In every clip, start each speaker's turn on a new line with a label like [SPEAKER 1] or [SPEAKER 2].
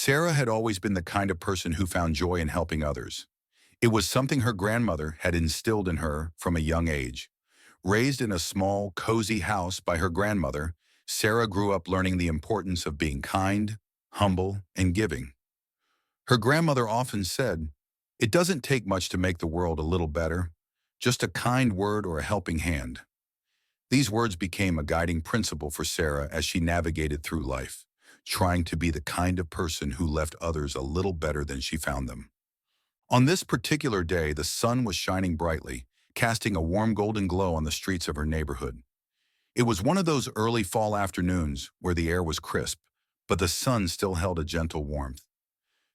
[SPEAKER 1] Sarah had always been the kind of person who found joy in helping others. It was something her grandmother had instilled in her from a young age. Raised in a small, cozy house by her grandmother, Sarah grew up learning the importance of being kind, humble, and giving. Her grandmother often said, "It doesn't take much to make the world a little better, just a kind word or a helping hand." These words became a guiding principle for Sarah as she navigated through life, trying to be the kind of person who left others a little better than she found them. On this particular day, the sun was shining brightly, casting a warm golden glow on the streets of her neighborhood. It was one of those early fall afternoons where the air was crisp, but the sun still held a gentle warmth.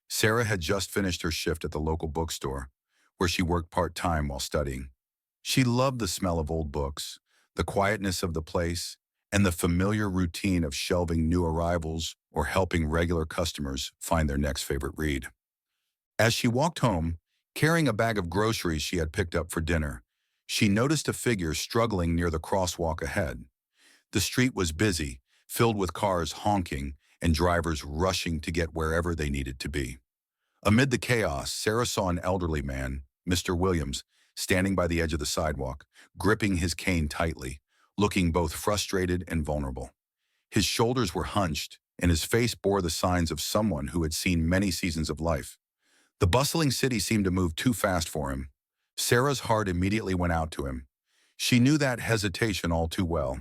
[SPEAKER 1] Sarah had just finished her shift at the local bookstore, where she worked part-time while studying. She loved the smell of old books, the quietness of the place, and the familiar routine of shelving new arrivals or helping regular customers find their next favorite read. As she walked home, carrying a bag of groceries she had picked up for dinner, she noticed a figure struggling near the crosswalk ahead. The street was busy, filled with cars honking and drivers rushing to get wherever they needed to be. Amid the chaos, Sarah saw an elderly man, Mr. Williams, standing by the edge of the sidewalk, gripping his cane tightly, looking both frustrated and vulnerable. His shoulders were hunched, and his face bore the signs of someone who had seen many seasons of life. The bustling city seemed to move too fast for him. Sarah's heart immediately went out to him. She knew that hesitation all too well.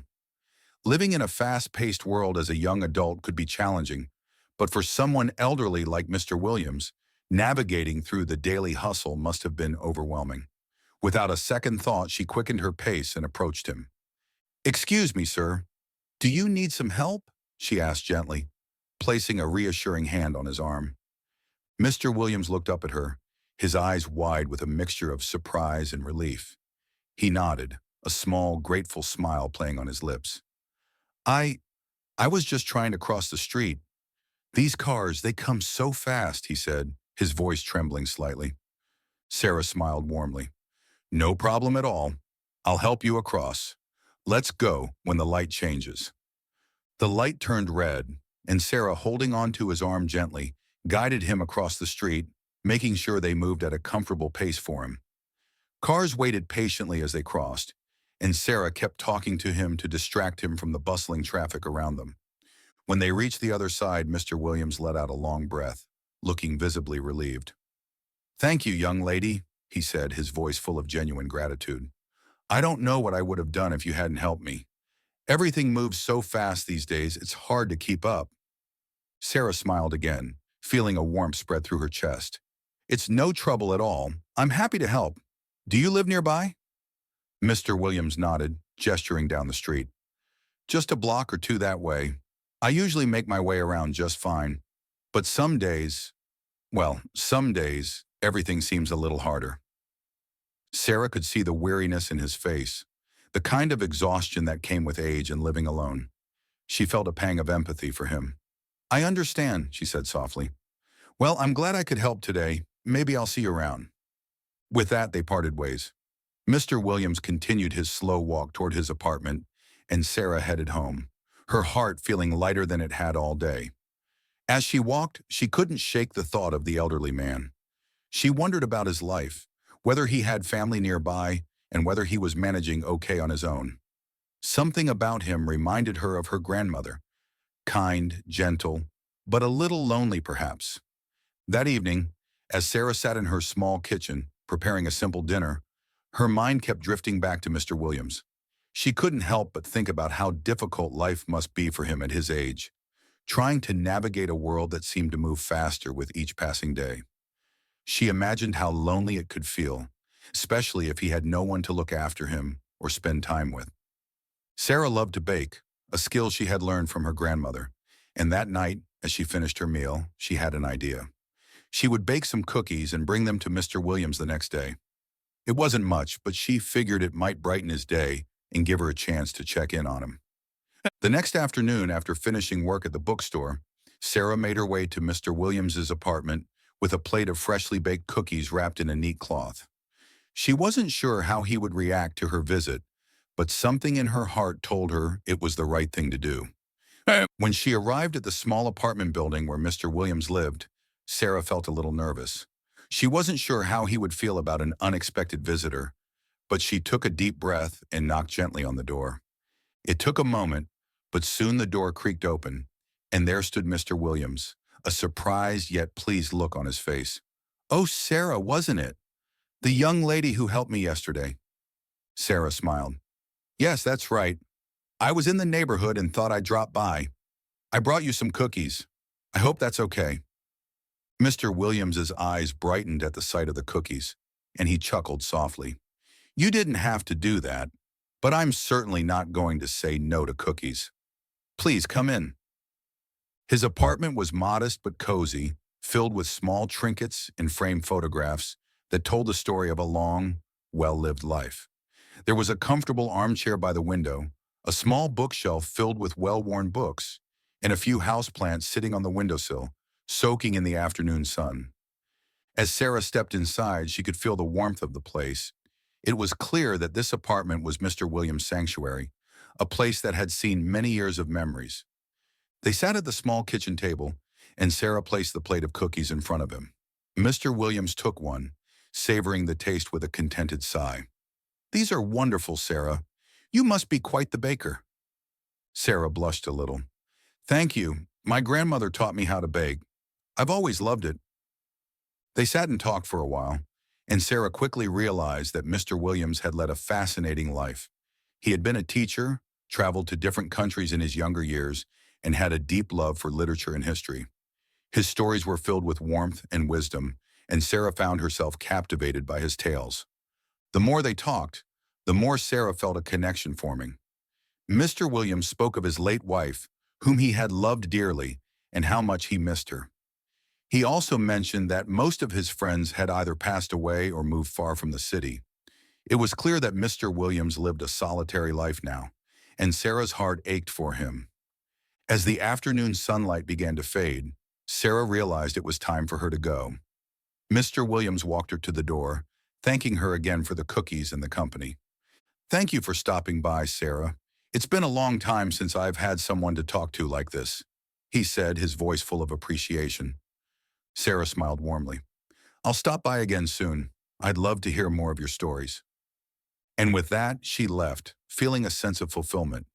[SPEAKER 1] Living in a fast-paced world as a young adult could be challenging, but for someone elderly like Mr. Williams, navigating through the daily hustle must have been overwhelming. Without a second thought, she quickened her pace and approached him. "Excuse me, sir. Do you need some help?" she asked gently, placing a reassuring hand on his arm. Mr. Williams looked up at her, his eyes wide with a mixture of surprise and relief. He nodded, a small, grateful smile playing on his lips. I, I was just trying to cross the street. These cars, they come so fast," he said, his voice trembling slightly. Sarah smiled warmly. "No problem at all. I'll help you across. Let's go when the light changes." The light turned red, and Sarah, holding onto his arm gently, guided him across the street, making sure they moved at a comfortable pace for him. Cars waited patiently as they crossed, and Sarah kept talking to him to distract him from the bustling traffic around them. When they reached the other side, Mr. Williams let out a long breath, looking visibly relieved. "Thank you, young lady," he said, his voice full of genuine gratitude. "I don't know what I would have done if you hadn't helped me. Everything moves so fast these days, it's hard to keep up." Sarah smiled again, feeling a warmth spread through her chest. "It's no trouble at all. I'm happy to help. Do you live nearby?" Mr. Williams nodded, gesturing down the street. "Just a block or two that way. I usually make my way around just fine. But some days, everything seems a little harder." Sarah could see the weariness in his face, the kind of exhaustion that came with age and living alone. She felt a pang of empathy for him. "I understand," she said softly. "Well, I'm glad I could help today. Maybe I'll see you around." With that, they parted ways. Mr. Williams continued his slow walk toward his apartment, and Sarah headed home, her heart feeling lighter than it had all day. As she walked, she couldn't shake the thought of the elderly man. She wondered about his life, whether he had family nearby, and whether he was managing okay on his own. Something about him reminded her of her grandmother, kind, gentle, but a little lonely perhaps. That evening, as Sarah sat in her small kitchen, preparing a simple dinner, her mind kept drifting back to Mr. Williams. She couldn't help but think about how difficult life must be for him at his age, trying to navigate a world that seemed to move faster with each passing day. She imagined how lonely it could feel, especially if he had no one to look after him or spend time with. Sarah loved to bake, a skill she had learned from her grandmother, and that night, as she finished her meal, she had an idea. She would bake some cookies and bring them to Mr. Williams the next day. It wasn't much, but she figured it might brighten his day and give her a chance to check in on him. The next afternoon, after finishing work at the bookstore, Sarah made her way to Mr. Williams's apartment with a plate of freshly baked cookies wrapped in a neat cloth. She wasn't sure how he would react to her visit, but something in her heart told her it was the right thing to do. When she arrived at the small apartment building where Mr. Williams lived, Sarah felt a little nervous. She wasn't sure how he would feel about an unexpected visitor, but she took a deep breath and knocked gently on the door. It took a moment, but soon the door creaked open, and there stood Mr. Williams, a surprised yet pleased look on his face. "Oh, Sarah, wasn't it? The young lady who helped me yesterday." Sarah smiled. "Yes, that's right. I was in the neighborhood and thought I'd drop by. I brought you some cookies. I hope that's okay." Mr. Williams's eyes brightened at the sight of the cookies, and he chuckled softly. "You didn't have to do that, but I'm certainly not going to say no to cookies. Please come in." His apartment was modest but cozy, filled with small trinkets and framed photographs that told the story of a long, well-lived life. There was a comfortable armchair by the window, a small bookshelf filled with well-worn books, and a few houseplants sitting on the windowsill, soaking in the afternoon sun. As Sarah stepped inside, she could feel the warmth of the place. It was clear that this apartment was Mr. Williams' sanctuary, a place that had seen many years of memories. They sat at the small kitchen table, and Sarah placed the plate of cookies in front of him. Mr. Williams took one, savoring the taste with a contented sigh. "These are wonderful, Sarah. You must be quite the baker." Sarah blushed a little. "Thank you. My grandmother taught me how to bake. I've always loved it." They sat and talked for a while, and Sarah quickly realized that Mr. Williams had led a fascinating life. He had been a teacher, traveled to different countries in his younger years, and had a deep love for literature and history. His stories were filled with warmth and wisdom, and Sarah found herself captivated by his tales. The more they talked, the more Sarah felt a connection forming. Mr. Williams spoke of his late wife, whom he had loved dearly, and how much he missed her. He also mentioned that most of his friends had either passed away or moved far from the city. It was clear that Mr. Williams lived a solitary life now, and Sarah's heart ached for him. As the afternoon sunlight began to fade, Sarah realized it was time for her to go. Mr. Williams walked her to the door, thanking her again for the cookies and the company. "Thank you for stopping by, Sarah. It's been a long time since I've had someone to talk to like this," he said, his voice full of appreciation. Sarah smiled warmly. "I'll stop by again soon. I'd love to hear more of your stories." And with that, she left, feeling a sense of fulfillment.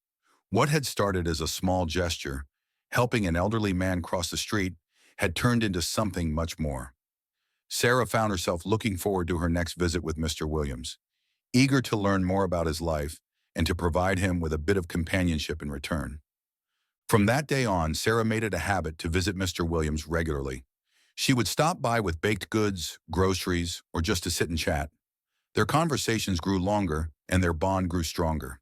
[SPEAKER 1] What had started as a small gesture, helping an elderly man cross the street, had turned into something much more. Sarah found herself looking forward to her next visit with Mr. Williams, eager to learn more about his life and to provide him with a bit of companionship in return. From that day on, Sarah made it a habit to visit Mr. Williams regularly. She would stop by with baked goods, groceries, or just to sit and chat. Their conversations grew longer, and their bond grew stronger.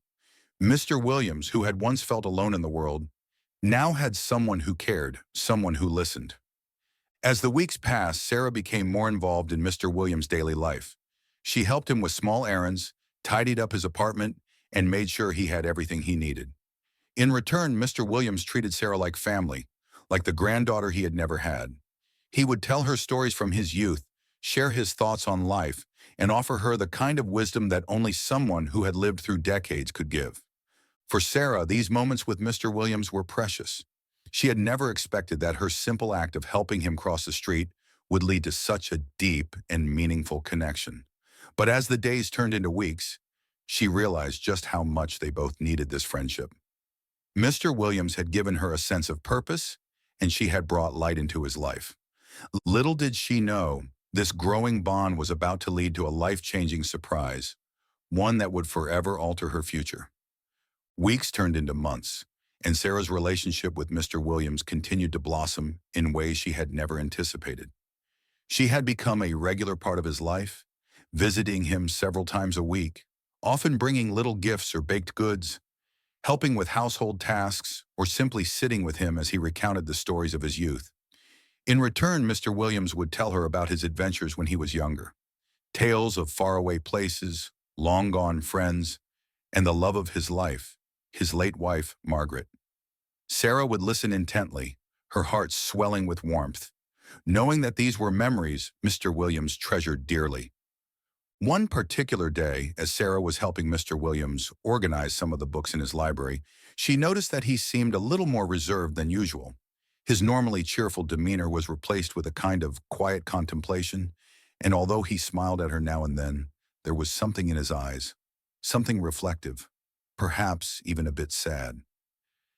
[SPEAKER 1] Mr. Williams, who had once felt alone in the world, now had someone who cared, someone who listened. As the weeks passed, Sarah became more involved in Mr. Williams' daily life. She helped him with small errands, tidied up his apartment, and made sure he had everything he needed. In return, Mr. Williams treated Sarah like family, like the granddaughter he had never had. He would tell her stories from his youth, share his thoughts on life, and offer her the kind of wisdom that only someone who had lived through decades could give. For Sarah, these moments with Mr. Williams were precious. She had never expected that her simple act of helping him cross the street would lead to such a deep and meaningful connection. But as the days turned into weeks, she realized just how much they both needed this friendship. Mr. Williams had given her a sense of purpose, and she had brought light into his life. Little did she know, this growing bond was about to lead to a life-changing surprise, one that would forever alter her future. Weeks turned into months, and Sarah's relationship with Mr. Williams continued to blossom in ways she had never anticipated. She had become a regular part of his life, visiting him several times a week, often bringing little gifts or baked goods, helping with household tasks, or simply sitting with him as he recounted the stories of his youth. In return, Mr. Williams would tell her about his adventures when he was younger, tales of faraway places, long-gone friends, and the love of his life, his late wife, Margaret. Sarah would listen intently, her heart swelling with warmth, knowing that these were memories Mr. Williams treasured dearly. One particular day, as Sarah was helping Mr. Williams organize some of the books in his library, she noticed that he seemed a little more reserved than usual. His normally cheerful demeanor was replaced with a kind of quiet contemplation, and although he smiled at her now and then, there was something in his eyes, something reflective, perhaps even a bit sad.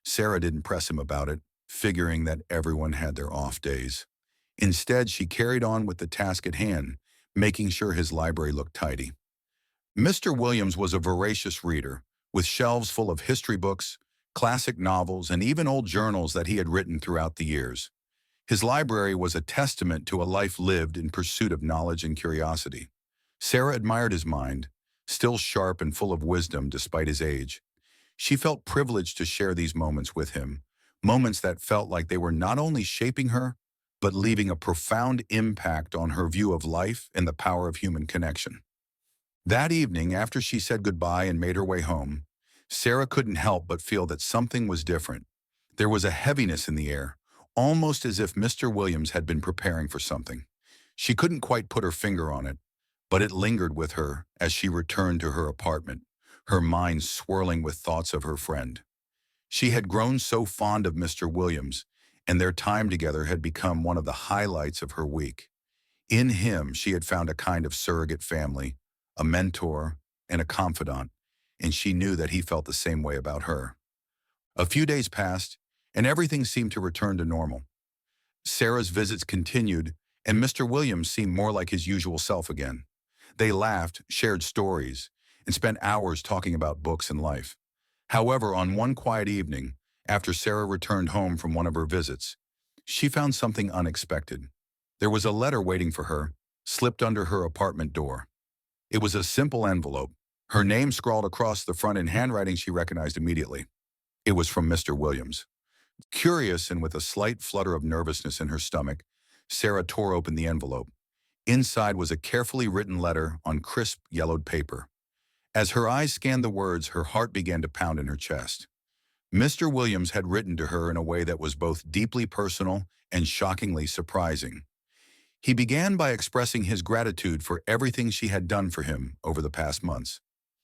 [SPEAKER 1] Sarah didn't press him about it, figuring that everyone had their off days. Instead, she carried on with the task at hand, making sure his library looked tidy. Mr. Williams was a voracious reader, with shelves full of history books, classic novels, and even old journals that he had written throughout the years. His library was a testament to a life lived in pursuit of knowledge and curiosity. Sarah admired his mind, still sharp and full of wisdom despite his age. She felt privileged to share these moments with him, moments that felt like they were not only shaping her, but leaving a profound impact on her view of life and the power of human connection. That evening, after she said goodbye and made her way home, Sarah couldn't help but feel that something was different. There was a heaviness in the air, almost as if Mr. Williams had been preparing for something. She couldn't quite put her finger on it, but it lingered with her as she returned to her apartment, her mind swirling with thoughts of her friend. She had grown so fond of Mr. Williams, and their time together had become one of the highlights of her week. In him, she had found a kind of surrogate family, a mentor, and a confidant, and she knew that he felt the same way about her. A few days passed, and everything seemed to return to normal. Sarah's visits continued, and Mr. Williams seemed more like his usual self again. They laughed, shared stories, and spent hours talking about books and life. However, on one quiet evening, after Sarah returned home from one of her visits, she found something unexpected. There was a letter waiting for her, slipped under her apartment door. It was a simple envelope, her name scrawled across the front in handwriting she recognized immediately. It was from Mr. Williams. Curious and with a slight flutter of nervousness in her stomach, Sarah tore open the envelope. Inside was a carefully written letter on crisp, yellowed paper. As her eyes scanned the words, her heart began to pound in her chest. Mr. Williams had written to her in a way that was both deeply personal and shockingly surprising. He began by expressing his gratitude for everything she had done for him over the past months.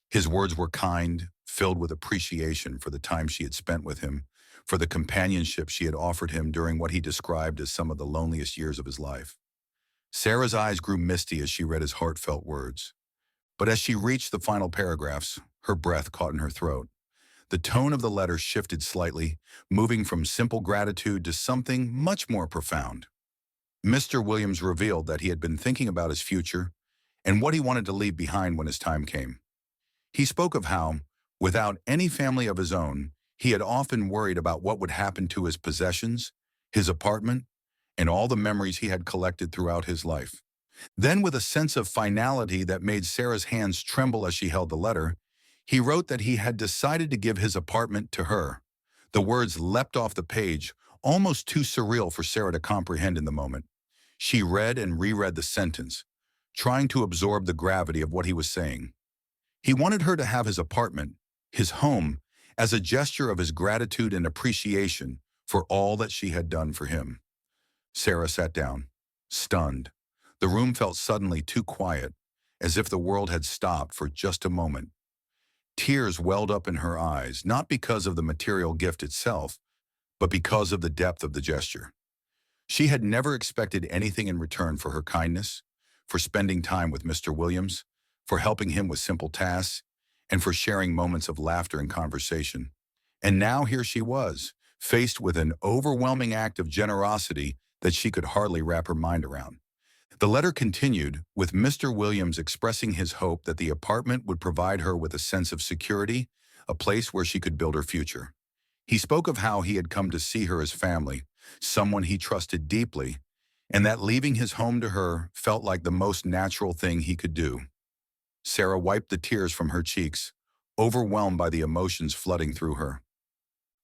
[SPEAKER 1] His words were kind, filled with appreciation for the time she had spent with him, for the companionship she had offered him during what he described as some of the loneliest years of his life. Sarah's eyes grew misty as she read his heartfelt words. But as she reached the final paragraphs, her breath caught in her throat. The tone of the letter shifted slightly, moving from simple gratitude to something much more profound. Mr. Williams revealed that he had been thinking about his future and what he wanted to leave behind when his time came. He spoke of how, without any family of his own, he had often worried about what would happen to his possessions, his apartment, and all the memories he had collected throughout his life. Then, with a sense of finality that made Sarah's hands tremble as she held the letter, he wrote that he had decided to give his apartment to her. The words leapt off the page, almost too surreal for Sarah to comprehend in the moment. She read and reread the sentence, trying to absorb the gravity of what he was saying. He wanted her to have his apartment, his home, as a gesture of his gratitude and appreciation for all that she had done for him. Sarah sat down, stunned. The room felt suddenly too quiet, as if the world had stopped for just a moment. Tears welled up in her eyes, not because of the material gift itself, but because of the depth of the gesture. She had never expected anything in return for her kindness, for spending time with Mr. Williams, for helping him with simple tasks, and for sharing moments of laughter and conversation. And now here she was, faced with an overwhelming act of generosity that she could hardly wrap her mind around. The letter continued, with Mr. Williams expressing his hope that the apartment would provide her with a sense of security, a place where she could build her future. He spoke of how he had come to see her as family, someone he trusted deeply, and that leaving his home to her felt like the most natural thing he could do. Sarah wiped the tears from her cheeks, overwhelmed by the emotions flooding through her.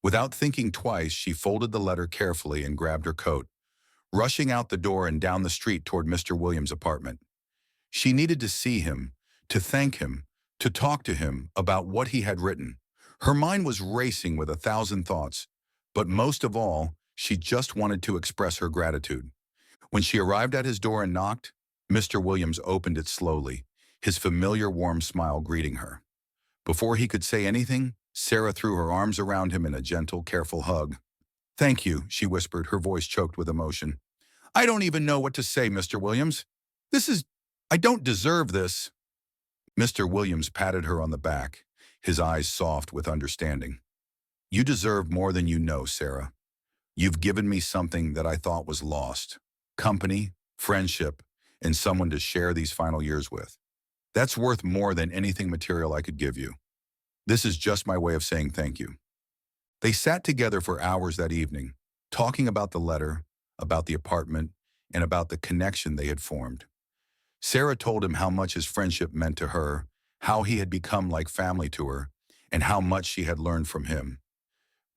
[SPEAKER 1] Without thinking twice, she folded the letter carefully and grabbed her coat, rushing out the door and down the street toward Mr. Williams' apartment. She needed to see him, to thank him, to talk to him about what he had written. Her mind was racing with 1,000 thoughts, but most of all, she just wanted to express her gratitude. When she arrived at his door and knocked, Mr. Williams opened it slowly, his familiar warm smile greeting her. Before he could say anything, Sarah threw her arms around him in a gentle, careful hug. "Thank you," she whispered, her voice choked with emotion. "I don't even know what to say, Mr. Williams. This is... I don't deserve this." Mr. Williams patted her on the back, his eyes soft with understanding. "You deserve more than you know, Sarah. You've given me something that I thought was lost. Company, friendship, and someone to share these final years with. That's worth more than anything material I could give you. This is just my way of saying thank you." They sat together for hours that evening, talking about the letter, about the apartment, and about the connection they had formed. Sarah told him how much his friendship meant to her, how he had become like family to her, and how much she had learned from him.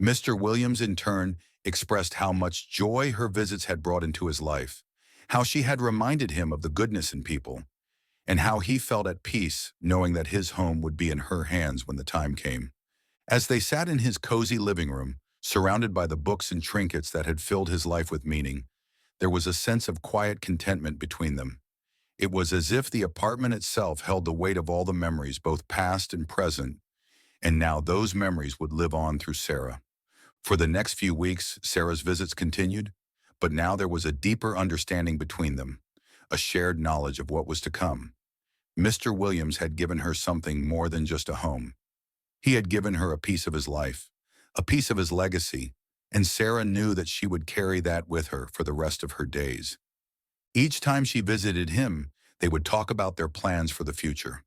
[SPEAKER 1] Mr. Williams, in turn, expressed how much joy her visits had brought into his life, how she had reminded him of the goodness in people, and how he felt at peace knowing that his home would be in her hands when the time came. As they sat in his cozy living room, surrounded by the books and trinkets that had filled his life with meaning, there was a sense of quiet contentment between them. It was as if the apartment itself held the weight of all the memories, both past and present, and now those memories would live on through Sarah. For the next few weeks, Sarah's visits continued, but now there was a deeper understanding between them, a shared knowledge of what was to come. Mr. Williams had given her something more than just a home. He had given her a piece of his life, a piece of his legacy, and Sarah knew that she would carry that with her for the rest of her days. Each time she visited him, they would talk about their plans for the future.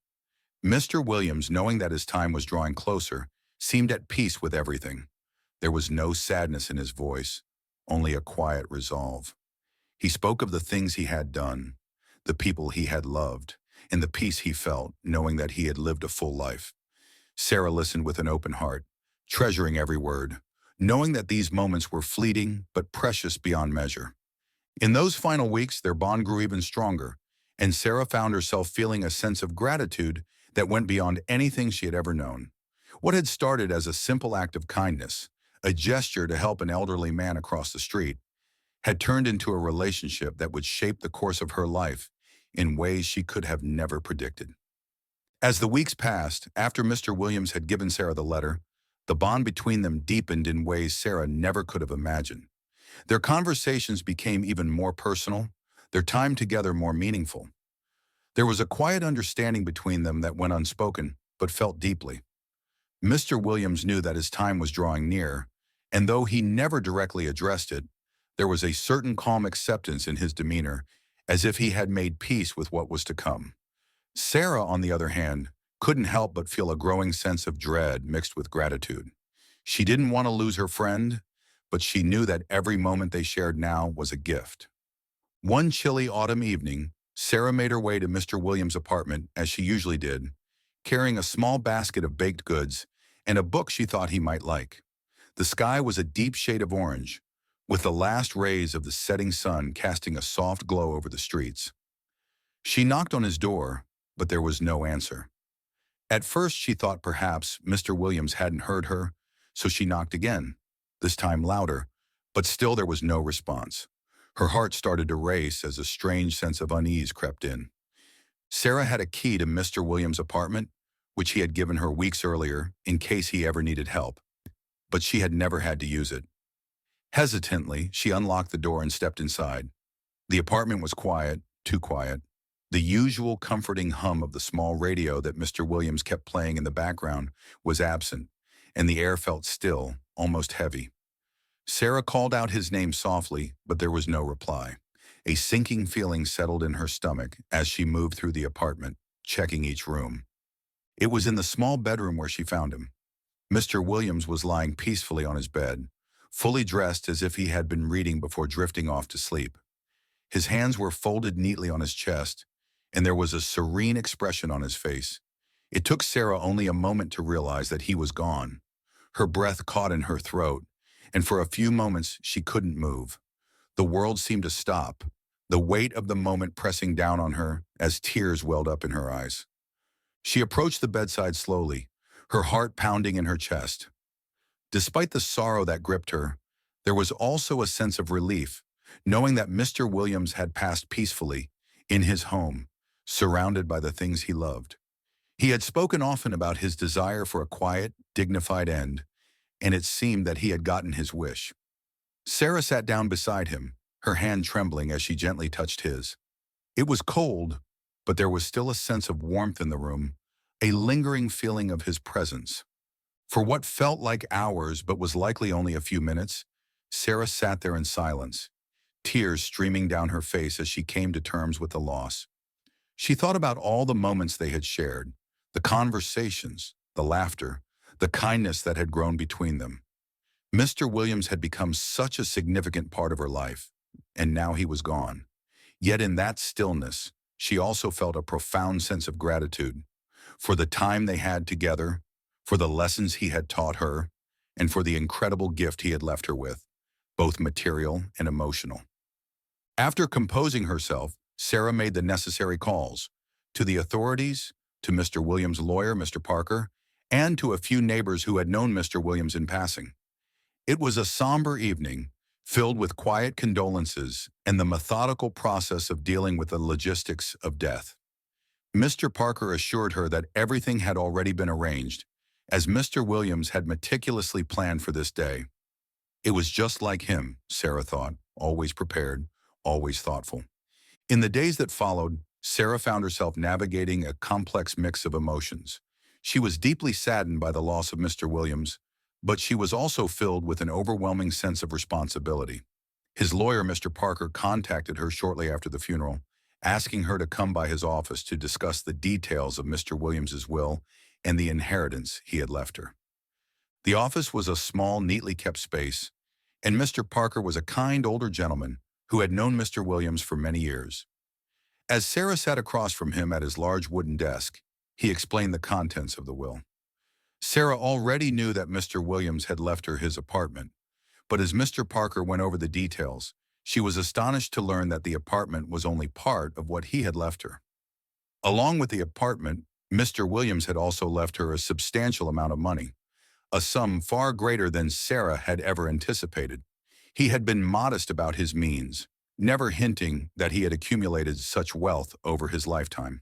[SPEAKER 1] Mr. Williams, knowing that his time was drawing closer, seemed at peace with everything. There was no sadness in his voice, only a quiet resolve. He spoke of the things he had done, the people he had loved, and the peace he felt, knowing that he had lived a full life. Sarah listened with an open heart, treasuring every word, knowing that these moments were fleeting but precious beyond measure. In those final weeks, their bond grew even stronger, and Sarah found herself feeling a sense of gratitude that went beyond anything she had ever known. What had started as a simple act of kindness, a gesture to help an elderly man across the street, had turned into a relationship that would shape the course of her life in ways she could have never predicted. As the weeks passed, after Mr. Williams had given Sarah the letter, the bond between them deepened in ways Sarah never could have imagined. Their conversations became even more personal, their time together more meaningful. There was a quiet understanding between them that went unspoken, but felt deeply. Mr. Williams knew that his time was drawing near, and though he never directly addressed it, there was a certain calm acceptance in his demeanor, as if he had made peace with what was to come. Sarah, on the other hand, couldn't help but feel a growing sense of dread mixed with gratitude. She didn't want to lose her friend, but she knew that every moment they shared now was a gift. One chilly autumn evening, Sarah made her way to Mr. Williams' apartment, as she usually did, carrying a small basket of baked goods and a book she thought he might like. The sky was a deep shade of orange, with the last rays of the setting sun casting a soft glow over the streets. She knocked on his door, but there was no answer. At first she thought perhaps Mr. Williams hadn't heard her, so she knocked again, this time louder, but still there was no response. Her heart started to race as a strange sense of unease crept in. Sarah had a key to Mr. Williams' apartment, which he had given her weeks earlier in case he ever needed help, but she had never had to use it. Hesitantly, she unlocked the door and stepped inside. The apartment was quiet, too quiet. The usual comforting hum of the small radio that Mr. Williams kept playing in the background was absent, and the air felt still, almost heavy. Sarah called out his name softly, but there was no reply. A sinking feeling settled in her stomach as she moved through the apartment, checking each room. It was in the small bedroom where she found him. Mr. Williams was lying peacefully on his bed, fully dressed as if he had been reading before drifting off to sleep. His hands were folded neatly on his chest, and there was a serene expression on his face. It took Sarah only a moment to realize that he was gone. Her breath caught in her throat, and for a few moments she couldn't move. The world seemed to stop, the weight of the moment pressing down on her as tears welled up in her eyes. She approached the bedside slowly, her heart pounding in her chest. Despite the sorrow that gripped her, there was also a sense of relief, knowing that Mr. Williams had passed peacefully in his home, surrounded by the things he loved. He had spoken often about his desire for a quiet, dignified end, and it seemed that he had gotten his wish. Sarah sat down beside him, her hand trembling as she gently touched his. It was cold, but there was still a sense of warmth in the room, a lingering feeling of his presence. For what felt like hours but was likely only a few minutes, Sarah sat there in silence, tears streaming down her face as she came to terms with the loss. She thought about all the moments they had shared, the conversations, the laughter, the kindness that had grown between them. Mr. Williams had become such a significant part of her life, and now he was gone. Yet in that stillness, she also felt a profound sense of gratitude for the time they had together, for the lessons he had taught her, and for the incredible gift he had left her with, both material and emotional. After composing herself, Sarah made the necessary calls to the authorities, to Mr. Williams' lawyer, Mr. Parker, and to a few neighbors who had known Mr. Williams in passing. It was a somber evening, filled with quiet condolences and the methodical process of dealing with the logistics of death. Mr. Parker assured her that everything had already been arranged, as Mr. Williams had meticulously planned for this day. It was just like him, Sarah thought, always prepared, always thoughtful. In the days that followed, Sarah found herself navigating a complex mix of emotions. She was deeply saddened by the loss of Mr. Williams, but she was also filled with an overwhelming sense of responsibility. His lawyer, Mr. Parker, contacted her shortly after the funeral, asking her to come by his office to discuss the details of Mr. Williams's will and the inheritance he had left her. The office was a small, neatly kept space, and Mr. Parker was a kind older gentleman who had known Mr. Williams for many years. As Sarah sat across from him at his large wooden desk, he explained the contents of the will. Sarah already knew that Mr. Williams had left her his apartment, but as Mr. Parker went over the details, she was astonished to learn that the apartment was only part of what he had left her. Along with the apartment, Mr. Williams had also left her a substantial amount of money, a sum far greater than Sarah had ever anticipated. He had been modest about his means, never hinting that he had accumulated such wealth over his lifetime.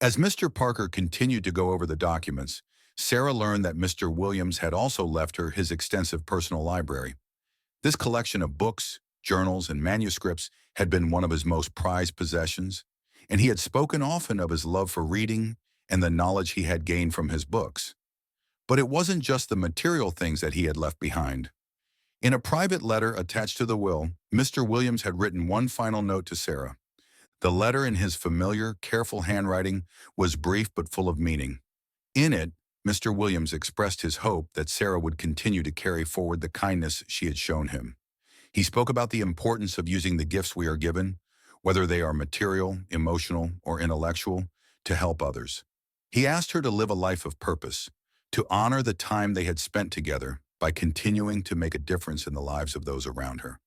[SPEAKER 1] As Mr. Parker continued to go over the documents, Sarah learned that Mr. Williams had also left her his extensive personal library. This collection of books, journals, and manuscripts had been one of his most prized possessions, and he had spoken often of his love for reading and the knowledge he had gained from his books. But it wasn't just the material things that he had left behind. In a private letter attached to the will, Mr. Williams had written one final note to Sarah. The letter, in his familiar, careful handwriting, was brief but full of meaning. In it, Mr. Williams expressed his hope that Sarah would continue to carry forward the kindness she had shown him. He spoke about the importance of using the gifts we are given, whether they are material, emotional, or intellectual, to help others. He asked her to live a life of purpose, to honor the time they had spent together by continuing to make a difference in the lives of those around her,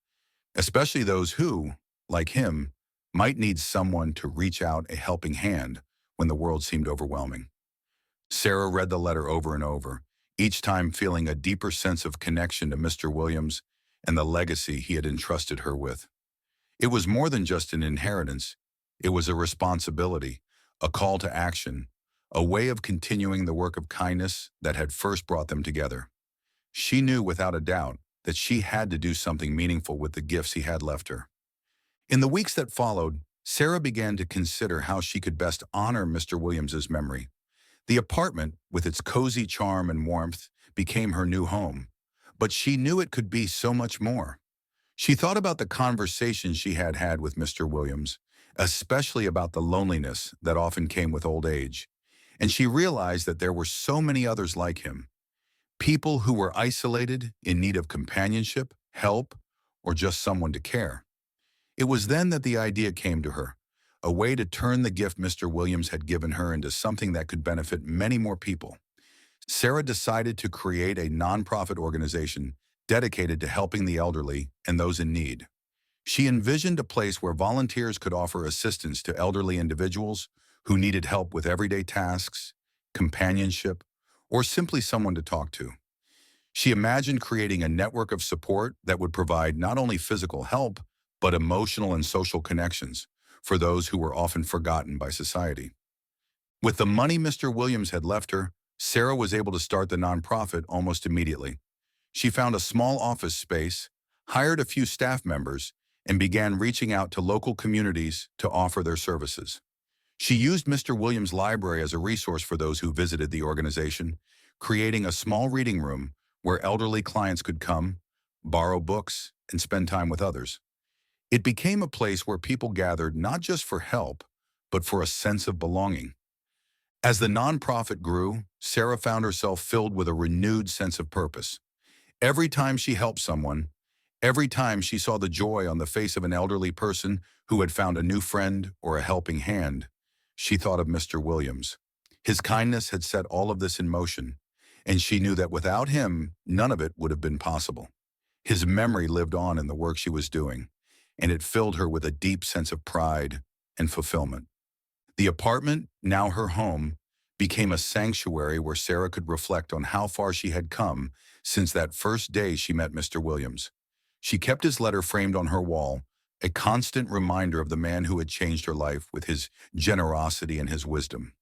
[SPEAKER 1] especially those who, like him, might need someone to reach out a helping hand when the world seemed overwhelming. Sarah read the letter over and over, each time feeling a deeper sense of connection to Mr. Williams and the legacy he had entrusted her with. It was more than just an inheritance. It was a responsibility, a call to action, a way of continuing the work of kindness that had first brought them together. She knew without a doubt that she had to do something meaningful with the gifts he had left her. In the weeks that followed, Sarah began to consider how she could best honor Mr. Williams's memory. The apartment, with its cozy charm and warmth, became her new home, but she knew it could be so much more. She thought about the conversations she had had with Mr. Williams, especially about the loneliness that often came with old age, and she realized that there were so many others like him, people who were isolated, in need of companionship, help, or just someone to care. It was then that the idea came to her, a way to turn the gift Mr. Williams had given her into something that could benefit many more people. Sarah decided to create a nonprofit organization dedicated to helping the elderly and those in need. She envisioned a place where volunteers could offer assistance to elderly individuals who needed help with everyday tasks, companionship, or simply someone to talk to. She imagined creating a network of support that would provide not only physical help, but emotional and social connections, for those who were often forgotten by society. With the money Mr. Williams had left her, Sarah was able to start the nonprofit almost immediately. She found a small office space, hired a few staff members, and began reaching out to local communities to offer their services. She used Mr. Williams' library as a resource for those who visited the organization, creating a small reading room where elderly clients could come, borrow books, and spend time with others. It became a place where people gathered not just for help, but for a sense of belonging. As the nonprofit grew, Sarah found herself filled with a renewed sense of purpose. Every time she helped someone, every time she saw the joy on the face of an elderly person who had found a new friend or a helping hand, she thought of Mr. Williams. His kindness had set all of this in motion, and she knew that without him, none of it would have been possible. His memory lived on in the work she was doing, and it filled her with a deep sense of pride and fulfillment. The apartment, now her home, became a sanctuary where Sarah could reflect on how far she had come since that first day she met Mr. Williams. She kept his letter framed on her wall, a constant reminder of the man who had changed her life with his generosity and his wisdom.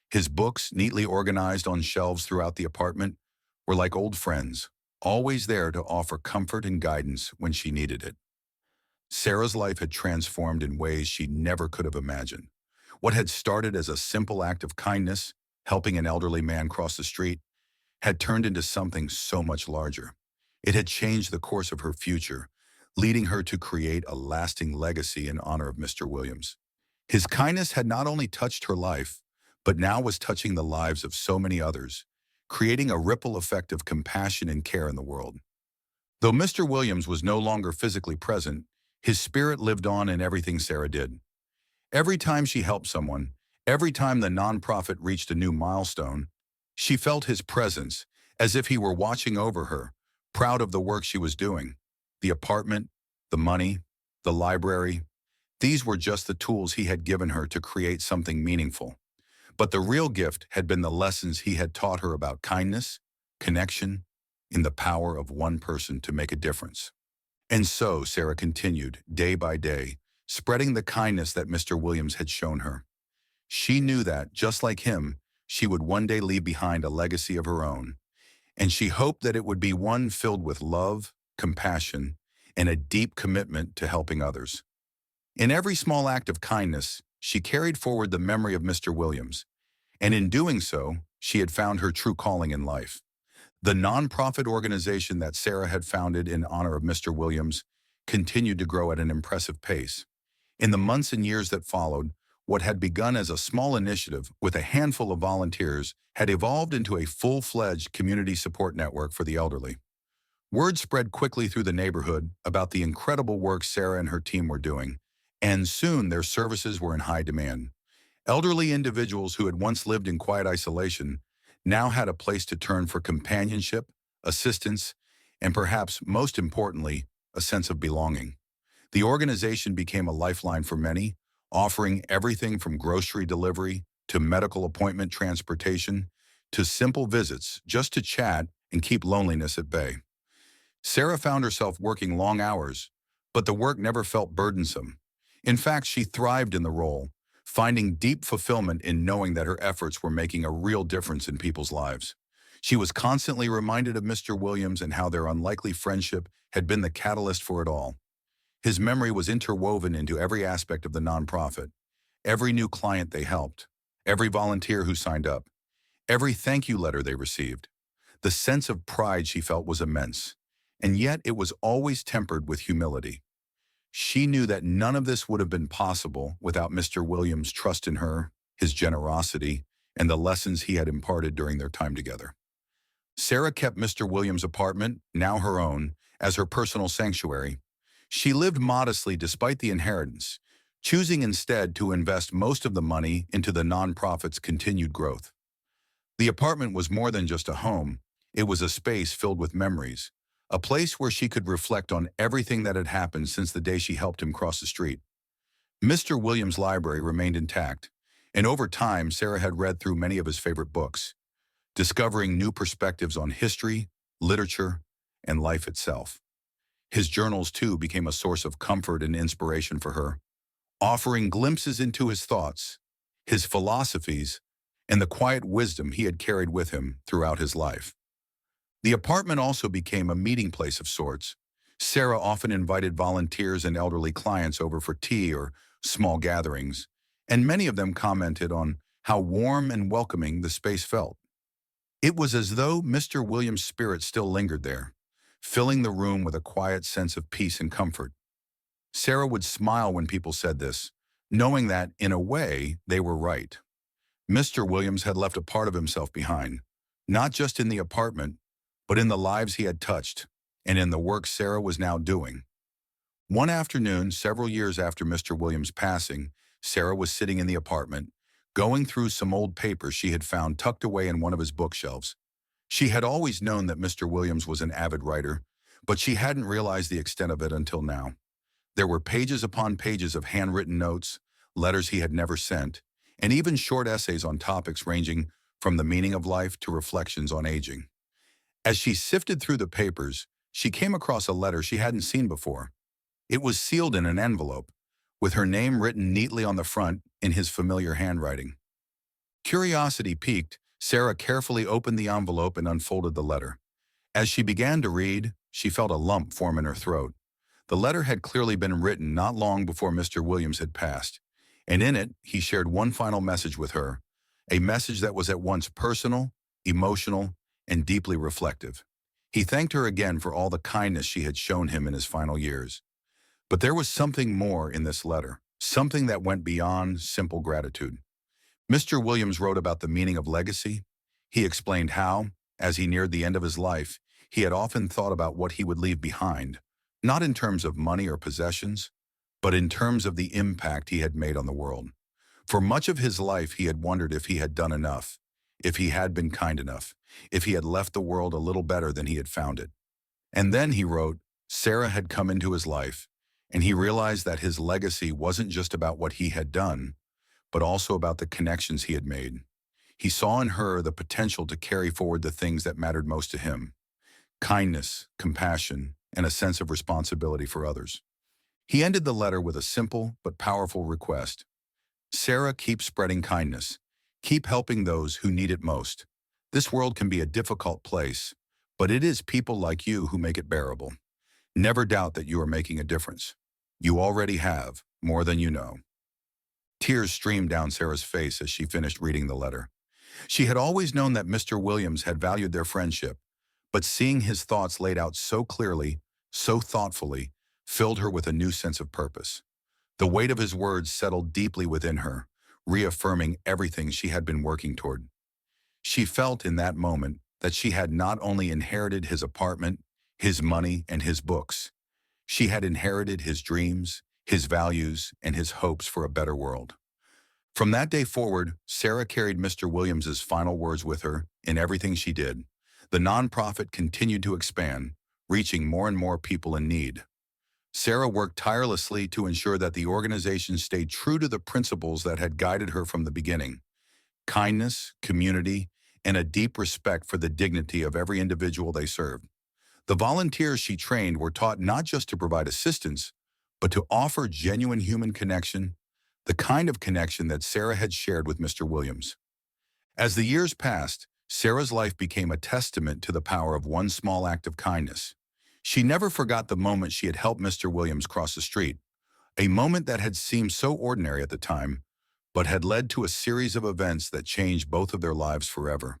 [SPEAKER 1] His books, neatly organized on shelves throughout the apartment, were like old friends, always there to offer comfort and guidance when she needed it. Sarah's life had transformed in ways she never could have imagined. What had started as a simple act of kindness, helping an elderly man cross the street, had turned into something so much larger. It had changed the course of her future, leading her to create a lasting legacy in honor of Mr. Williams. His kindness had not only touched her life, but now was touching the lives of so many others, creating a ripple effect of compassion and care in the world. Though Mr. Williams was no longer physically present, his spirit lived on in everything Sarah did. Every time she helped someone, every time the nonprofit reached a new milestone, she felt his presence, as if he were watching over her, proud of the work she was doing. The apartment, the money, the library, these were just the tools he had given her to create something meaningful. But the real gift had been the lessons he had taught her about kindness, connection, and the power of one person to make a difference. And so Sarah continued, day by day, spreading the kindness that Mr. Williams had shown her. She knew that, just like him, she would one day leave behind a legacy of her own, and she hoped that it would be one filled with love, compassion, and a deep commitment to helping others. In every small act of kindness, she carried forward the memory of Mr. Williams, and in doing so, she had found her true calling in life. The nonprofit organization that Sarah had founded in honor of Mr. Williams continued to grow at an impressive pace. In the months and years that followed, what had begun as a small initiative with a handful of volunteers had evolved into a full-fledged community support network for the elderly. Word spread quickly through the neighborhood about the incredible work Sarah and her team were doing, and soon their services were in high demand. Elderly individuals who had once lived in quiet isolation now had a place to turn for companionship, assistance, and perhaps most importantly, a sense of belonging. The organization became a lifeline for many, offering everything from grocery delivery to medical appointment transportation to simple visits just to chat and keep loneliness at bay. Sarah found herself working long hours, but the work never felt burdensome. In fact, she thrived in the role, finding deep fulfillment in knowing that her efforts were making a real difference in people's lives. She was constantly reminded of Mr. Williams and how their unlikely friendship had been the catalyst for it all. His memory was interwoven into every aspect of the nonprofit, every new client they helped, every volunteer who signed up, every thank you letter they received. The sense of pride she felt was immense, and yet it was always tempered with humility. She knew that none of this would have been possible without Mr. Williams' trust in her, his generosity, and the lessons he had imparted during their time together. Sarah kept Mr. Williams' apartment, now her own, as her personal sanctuary. She lived modestly despite the inheritance, choosing instead to invest most of the money into the nonprofit's continued growth. The apartment was more than just a home. It was a space filled with memories, a place where she could reflect on everything that had happened since the day she helped him cross the street. Mr. Williams' library remained intact, and over time Sarah had read through many of his favorite books, discovering new perspectives on history, literature, and life itself. His journals, too, became a source of comfort and inspiration for her, offering glimpses into his thoughts, his philosophies, and the quiet wisdom he had carried with him throughout his life. The apartment also became a meeting place of sorts. Sarah often invited volunteers and elderly clients over for tea or small gatherings, and many of them commented on how warm and welcoming the space felt. It was as though Mr. Williams' spirit still lingered there, filling the room with a quiet sense of peace and comfort. Sarah would smile when people said this, knowing that, in a way, they were right. Mr. Williams had left a part of himself behind, not just in the apartment, but in the lives he had touched, and in the work Sarah was now doing. One afternoon, several years after Mr. Williams' passing, Sarah was sitting in the apartment, going through some old papers she had found tucked away in one of his bookshelves. She had always known that Mr. Williams was an avid writer, but she hadn't realized the extent of it until now. There were pages upon pages of handwritten notes, letters he had never sent, and even short essays on topics ranging from the meaning of life to reflections on aging. As she sifted through the papers, she came across a letter she hadn't seen before. It was sealed in an envelope, with her name written neatly on the front in his familiar handwriting. Curiosity piqued, Sarah carefully opened the envelope and unfolded the letter. As she began to read, she felt a lump form in her throat. The letter had clearly been written not long before Mr. Williams had passed, and in it he shared one final message with her, a message that was at once personal, emotional, and deeply reflective. He thanked her again for all the kindness she had shown him in his final years. But there was something more in this letter, something that went beyond simple gratitude. Mr. Williams wrote about the meaning of legacy. He explained how, as he neared the end of his life, he had often thought about what he would leave behind, not in terms of money or possessions, but in terms of the impact he had made on the world. For much of his life, he had wondered if he had done enough, if he had been kind enough, if he had left the world a little better than he had found it. And then, he wrote, Sarah had come into his life, and he realized that his legacy wasn't just about what he had done, but also about the connections he had made. He saw in her the potential to carry forward the things that mattered most to him: kindness, compassion, and a sense of responsibility for others. He ended the letter with a simple but powerful request. Sarah, keep spreading kindness. Keep helping those who need it most. This world can be a difficult place, but it is people like you who make it bearable. Never doubt that you are making a difference. You already have, more than you know. Tears streamed down Sarah's face as she finished reading the letter. She had always known that Mr. Williams had valued their friendship, but seeing his thoughts laid out so clearly, so thoughtfully, filled her with a new sense of purpose. The weight of his words settled deeply within her, reaffirming everything she had been working toward. She felt in that moment that she had not only inherited his apartment, his money, and his books. She had inherited his dreams, his values, and his hopes for a better world. From that day forward, Sarah carried Mr. Williams's final words with her in everything she did. The nonprofit continued to expand, reaching more and more people in need. Sarah worked tirelessly to ensure that the organization stayed true to the principles that had guided her from the beginning: kindness, community, and a deep respect for the dignity of every individual they served. The volunteers she trained were taught not just to provide assistance, but to offer genuine human connection, the kind of connection that Sarah had shared with Mr. Williams. As the years passed, Sarah's life became a testament to the power of one small act of kindness. She never forgot the moment she had helped Mr. Williams cross the street, a moment that had seemed so ordinary at the time, but had led to a series of events that changed both of their lives forever.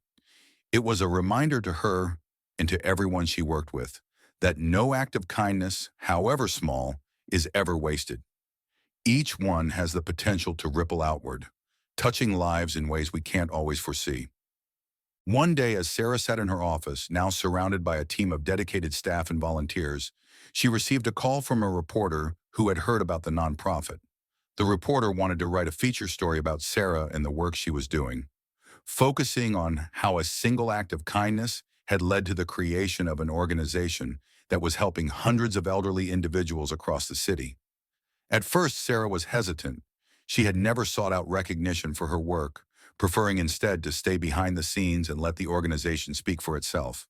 [SPEAKER 1] It was a reminder to her and to everyone she worked with that no act of kindness, however small, is ever wasted. Each one has the potential to ripple outward, touching lives in ways we can't always foresee. One day, as Sarah sat in her office, now surrounded by a team of dedicated staff and volunteers, she received a call from a reporter who had heard about the nonprofit. The reporter wanted to write a feature story about Sarah and the work she was doing, focusing on how a single act of kindness had led to the creation of an organization that was helping hundreds of elderly individuals across the city. At first, Sarah was hesitant. She had never sought out recognition for her work, preferring instead to stay behind the scenes and let the organization speak for itself.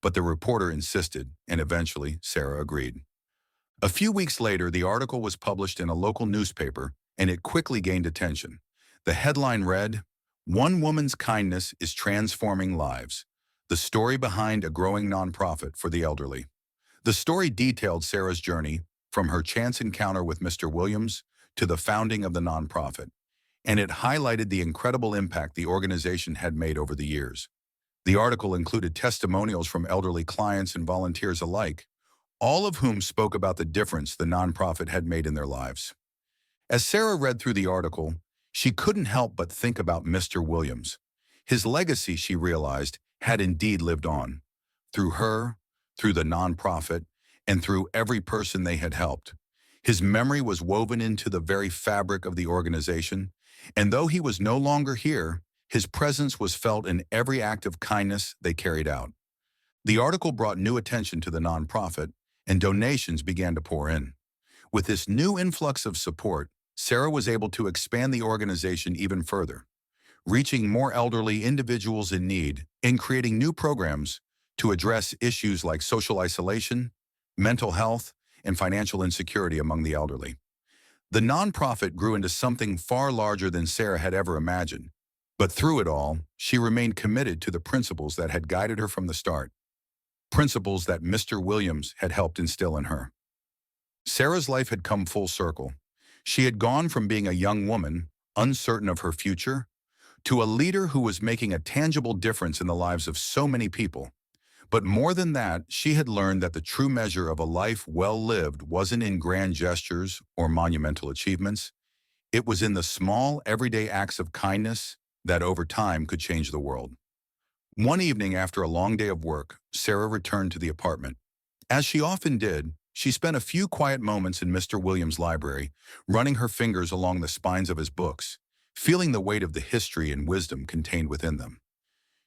[SPEAKER 1] But the reporter insisted, and eventually Sarah agreed. A few weeks later, the article was published in a local newspaper, and it quickly gained attention. The headline read, "One Woman's Kindness is Transforming Lives. The Story Behind a Growing Nonprofit for the Elderly." The story detailed Sarah's journey from her chance encounter with Mr. Williams to the founding of the nonprofit, and it highlighted the incredible impact the organization had made over the years. The article included testimonials from elderly clients and volunteers alike, all of whom spoke about the difference the nonprofit had made in their lives. As Sarah read through the article, she couldn't help but think about Mr. Williams. His legacy, she realized, had indeed lived on. Through her, through the nonprofit, and through every person they had helped. His memory was woven into the very fabric of the organization, and though he was no longer here, his presence was felt in every act of kindness they carried out. The article brought new attention to the nonprofit, and donations began to pour in. With this new influx of support, Sarah was able to expand the organization even further, reaching more elderly individuals in need and creating new programs to address issues like social isolation, mental health, and financial insecurity among the elderly. The nonprofit grew into something far larger than Sarah had ever imagined, but through it all, she remained committed to the principles that had guided her from the start, principles that Mr. Williams had helped instill in her. Sarah's life had come full circle. She had gone from being a young woman, uncertain of her future, to a leader who was making a tangible difference in the lives of so many people. But more than that, she had learned that the true measure of a life well lived wasn't in grand gestures or monumental achievements. It was in the small, everyday acts of kindness that over time could change the world. One evening after a long day of work, Sarah returned to the apartment. As she often did, she spent a few quiet moments in Mr. Williams' library, running her fingers along the spines of his books, feeling the weight of the history and wisdom contained within them.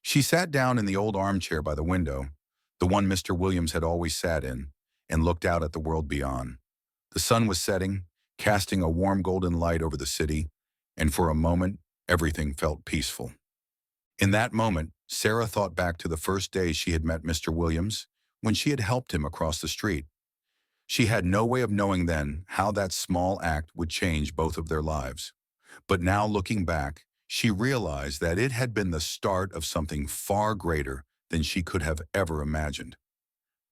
[SPEAKER 1] She sat down in the old armchair by the window, the one Mr. Williams had always sat in, and looked out at the world beyond. The sun was setting, casting a warm golden light over the city, and for a moment, everything felt peaceful. In that moment, Sarah thought back to the first day she had met Mr. Williams, when she had helped him across the street. She had no way of knowing then how that small act would change both of their lives. But now looking back, she realized that it had been the start of something far greater than she could have ever imagined.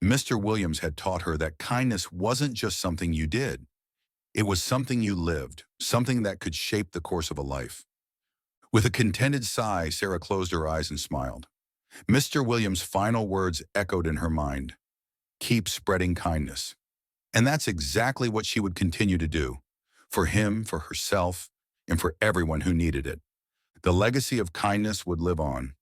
[SPEAKER 1] Mr. Williams had taught her that kindness wasn't just something you did. It was something you lived, something that could shape the course of a life. With a contented sigh, Sarah closed her eyes and smiled. Mr. Williams' final words echoed in her mind. Keep spreading kindness. And that's exactly what she would continue to do, for him, for herself, and for everyone who needed it. The legacy of kindness would live on,